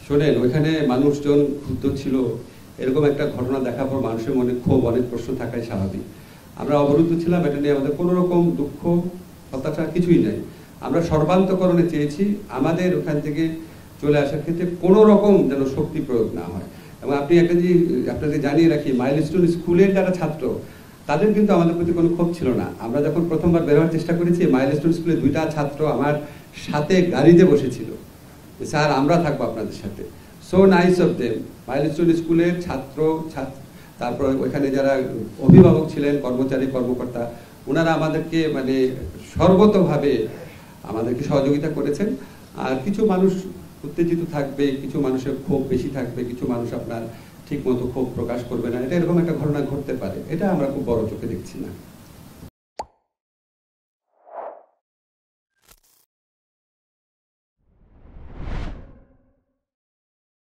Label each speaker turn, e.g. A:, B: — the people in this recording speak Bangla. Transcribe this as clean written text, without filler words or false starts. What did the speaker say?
A: শোনেন, ওইখানে মানুষজন ক্ষুব্ধ ছিল, এরকম একটা ঘটনা দেখার পর মানুষের মনে ক্ষোভ, অনেক প্রশ্ন থাকাই স্বাভাবিক। আমরা অবরুদ্ধ ছিলাম, এটা নিয়ে আমাদের কোনো রকম দুঃখ হতাশা কিছুই নাই। আমরা সর্বান্তকরণে চেয়েছি আমাদের ওখান থেকে চলে আসার ক্ষেত্রে কোনো রকম যেন শক্তি প্রয়োগ না হয়। এবং আপনি একটা জিনিস আপনাদের জানিয়ে রাখি, মাইলস্টোন স্কুলের যারা ছাত্র তাদের কিন্তু আমাদের প্রতি কোনো ক্ষোভ ছিল না। আমরা যখন প্রথমবার বের হওয়ার চেষ্টা করেছি, মাইলস্টোন স্কুলে 2টা ছাত্র আমার সাথে গাড়িতে বসেছিল, স্যার আমরা থাকবো আপনাদের সাথে। So nice of them. Milestone স্কুলের ছাত্র, তারপর ওইখানে যারা অভিভাবক ছিলেন, কর্মচারী কর্মকর্তা, ওনারা আমাদেরকে মানে সর্বতভাবে আমাদেরকে সহযোগিতা করেছেন। আর কিছু মানুষ উত্তেজিত থাকবে, কিছু মানুষের ক্ষোভ বেশি থাকবে, কিছু মানুষ আপনার ঠিক মতো ক্ষোভ প্রকাশ করবে না, এটা এরকম একটা ঘটনা ঘটতে পারে, এটা আমরা খুব বড় চোখে দেখছি না।